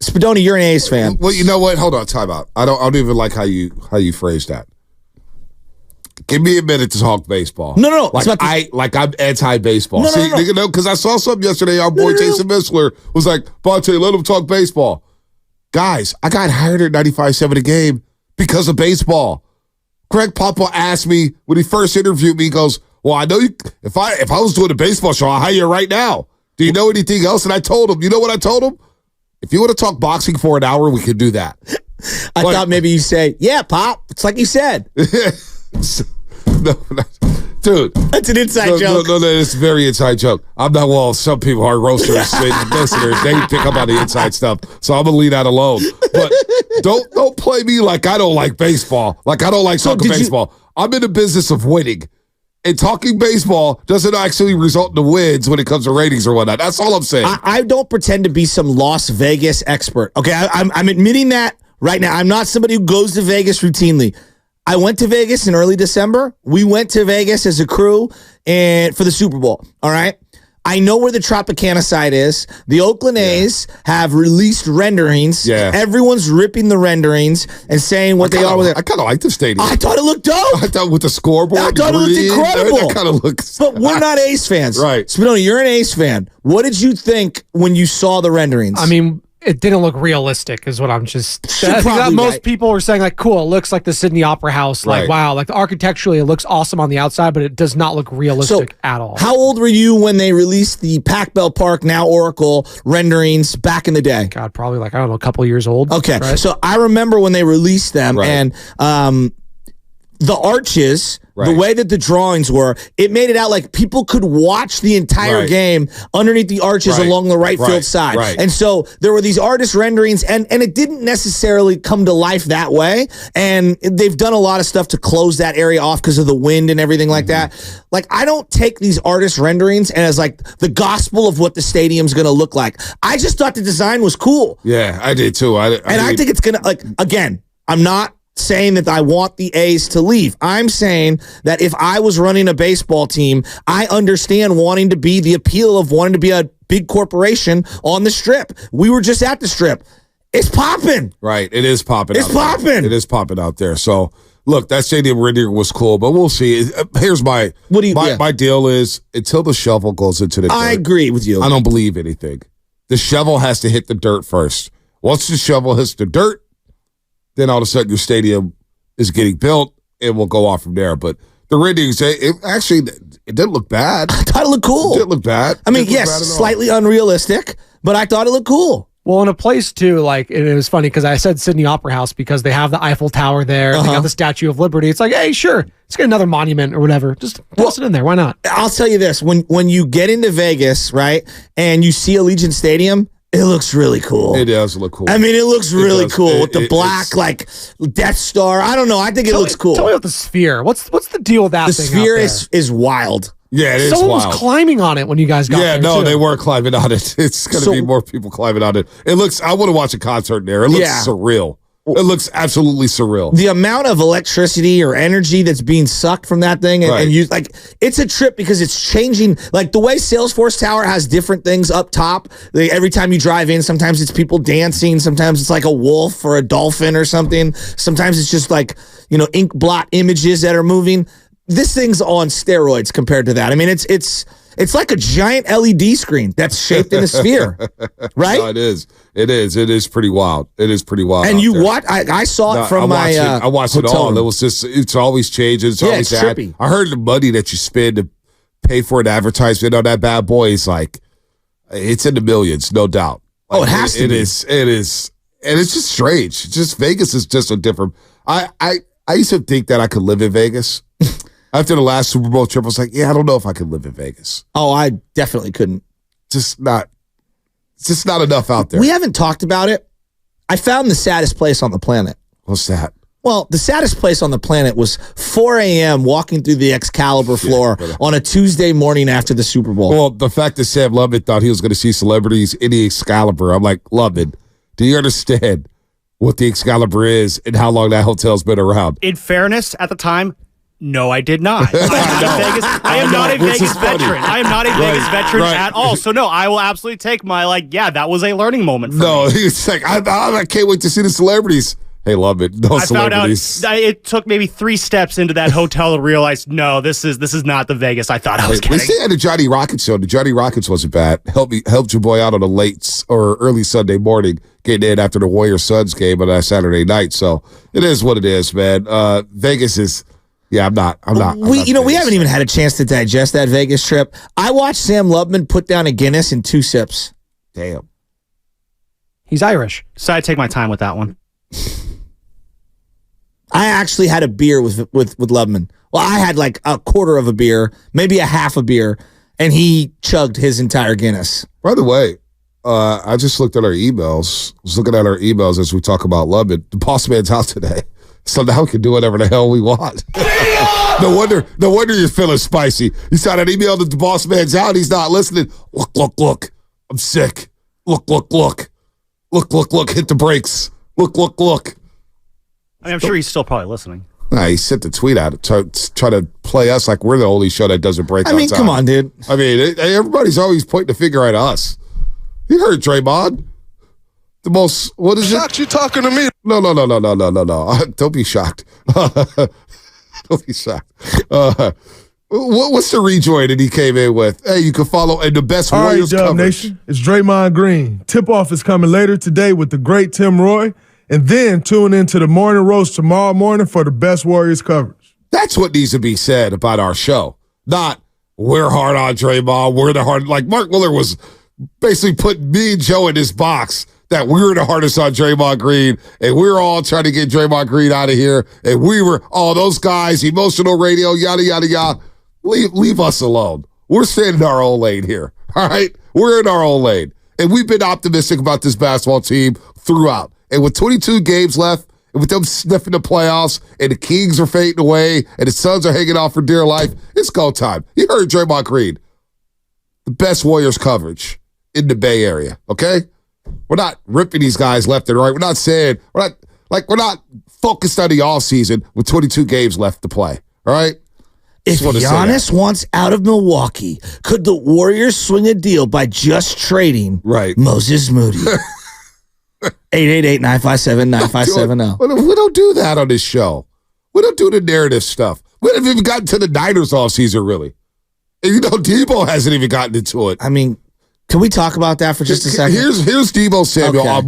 Spadoni, you're an A's fan. Well, you know what? Hold on, time out. I don't even like how you phrase that. Give me a minute to talk baseball. No. Like I'm anti-baseball. No. Because I saw something yesterday. Our boy Jason Missler was like, Bonte, let him talk baseball. Guys, I got hired at 95.7 a game because of baseball. Greg Papa asked me when he first interviewed me, he goes, well, I know you, if I was doing a baseball show, I'll hire you right now. Do you know anything else? And I told him, you know what I told him? If you want to talk boxing for an hour, we can do that. I thought maybe you say, yeah, Pop. It's like you said. No, dude. That's an inside joke. No, it's a very inside joke. I'm not, well, some people are roasters and listeners. They pick up on the inside stuff. So I'm going to leave that alone. But don't play me like I don't like baseball. Like I don't like talking baseball. I'm in the business of winning. And talking baseball doesn't actually result in the wins when it comes to ratings or whatnot. That's all I'm saying. I don't pretend to be some Las Vegas expert. Okay, I'm admitting that right now. I'm not somebody who goes to Vegas routinely. I went to Vegas in early December. We went to Vegas as a crew and for the Super Bowl. All right. I know where the Tropicana site is. The Oakland A's have released renderings. Yeah. Everyone's ripping the renderings and saying what they are with it. I kind of like the stadium. I thought it looked dope. I thought with the scoreboard. I thought it looked incredible. That kind of looks. But we're not A's fans. Right. Spadoni, you're an A's fan. What did you think when you saw the renderings? I mean, it didn't look realistic is what I'm just most people were saying, like, cool, it looks like the Sydney Opera House, like wow, like architecturally it looks awesome on the outside, but it does not look realistic at all. How old were you when they released the Pac Bell Park, now Oracle renderings back in the day? God, probably like, I don't know, a couple of years old. Okay, right? So I remember when they released them, and the arches, the way that the drawings were, it made it out like people could watch the entire game underneath the arches along the right field side. And so there were these artist renderings, and it didn't necessarily come to life that way. And they've done a lot of stuff to close that area off because of the wind and everything like that. Like, I don't take these artist renderings as like the gospel of what the stadium's going to look like. I just thought the design was cool. Yeah, I did too. I think it's going to, like, again, I'm not saying that I want the A's to leave. I'm saying that if I was running a baseball team, I understand wanting to be the appeal of wanting to be a big corporation on the Strip. We were just at the Strip. It's popping. Right. It is popping. It's popping. It is popping out there. So, look, that stadium rendering was cool, but we'll see. Here's my deal is until the shovel goes into the dirt. I agree with you. I don't believe anything. The shovel has to hit the dirt first. Once the shovel hits the dirt, then all of a sudden your stadium is getting built and we'll go off from there. But the renderings, it didn't look bad. I thought it looked cool. It didn't look bad. I mean, yes, slightly unrealistic, but I thought it looked cool. Well, in a place too, like, it was funny because I said Sydney Opera House because they have the Eiffel Tower there. They got the Statue of Liberty. It's like, hey, sure, let's get another monument or whatever. Just toss it in there. Why not? I'll tell you this. When you get into Vegas, right, and you see Allegiant Stadium, it looks really cool. It does look cool. I mean, it looks really cool with the black, like, Death Star. I don't know. I think it looks cool. Tell me about the Sphere. What's the deal with that thing? The Sphere is wild. Yeah, it is wild. Someone was climbing on it when you guys got there. Yeah, no, they were climbing on it. It's going to be more people climbing on it. It looks, I want to watch a concert there. It looks surreal. It looks absolutely surreal. The amount of electricity or energy that's being sucked from that thing and used, like, it's a trip because it's changing. Like, the way Salesforce Tower has different things up top. Every time you drive in, sometimes it's people dancing. Sometimes it's like a wolf or a dolphin or something. Sometimes it's just like, ink blot images that are moving. This thing's on steroids compared to that. I mean, it's like a giant LED screen that's shaped in a sphere, right? No, it is. It is pretty wild. It is pretty wild. And you watch? I saw it from I watched it all. It was just, it's always changing. It's always trippy. I heard the money that you spend to pay for an advertisement on that bad boy is like, it's in the millions, no doubt. Like, it has to be. It is. And it's just strange. Just Vegas is just a different. I used to think that I could live in Vegas. After the last Super Bowl trip, I was like, yeah, I don't know if I could live in Vegas. Oh, I definitely couldn't. It's just not enough out there. We haven't talked about it. I found the saddest place on the planet. What's that? Well, the saddest place on the planet was 4 a.m. walking through the Excalibur floor on a Tuesday morning after the Super Bowl. Well, the fact that Sam Lubbock thought he was going to see celebrities in the Excalibur, I'm like, Lubbock, do you understand what the Excalibur is and how long that hotel's been around? In fairness, at the time, No, I did not. I am not a Vegas veteran. I am not a Vegas veteran at all. So no, I will absolutely take my that was a learning moment for me. No, it's like I can't wait to see the celebrities. Hey, love it. No celebrities. Found out it took maybe 3 steps into that hotel to realize, no, this is not the Vegas I thought I was getting. We stayed at the Johnny Rockets show. The Johnny Rockets wasn't bad. Helped your boy out on a late or early Sunday morning, getting in after the Warriors Suns game on that Saturday night. So it is what it is, man. Vegas is. Yeah, I'm not. We haven't even had a chance to digest that Vegas trip. I watched Sam Lubman put down a Guinness in 2 sips. Damn. He's Irish. So I take my time with that one. I actually had a beer with Lubman. Well, I had like a quarter of a beer, maybe a half a beer, and he chugged his entire Guinness. By the way, I just looked at our emails. I was looking at our emails as we talk about Lubman. The boss man's out today. So now we can do whatever the hell we want. No wonder you're feeling spicy. You saw that email that the boss man's out. He's not listening. Look. I'm sick. Look. Hit the brakes. Look. I mean, I'm sure he's still probably listening. Nah, he sent the tweet out to try to play us like we're the only show that doesn't break on time. Come on, dude. I mean, everybody's always pointing the finger at us. You heard Draymond. The most, what is shocked you talking to me. No. Don't be shocked. Don't be shocked. What's the rejoin that he came in with? Hey, you can follow and the best Warriors coverage. Nation. It's Draymond Green. Tip-off is coming later today with the great Tim Roy. And then tune into the Morning Roast tomorrow morning for the best Warriors coverage. That's what needs to be said about our show. Not, we're hard on Draymond, we're the hard. Like Mark Miller was basically putting me and Joe in this box that we were the hardest on Draymond Green, and we were all trying to get Draymond Green out of here, and we were, those guys, emotional radio, yada, yada, yada. Leave us alone. We're staying in our own lane here, all right? We're in our own lane. And we've been optimistic about this basketball team throughout. And with 22 games left, and with them sniffing the playoffs, and the Kings are fading away, and the Suns are hanging out for dear life, it's go time. You heard Draymond Green. The best Warriors coverage in the Bay Area, okay? We're not ripping these guys left and right. We're not focused on the offseason with 22 games left to play, all right? If Giannis wants out of Milwaukee, could the Warriors swing a deal by just trading Moses Moody? 888-957-9570. We don't do that on this show. We don't do the narrative stuff. We haven't even gotten to the Niners offseason, really. And Debo hasn't even gotten into it. I mean, can we talk about that for just a second? Here's Debo Samuel. Okay.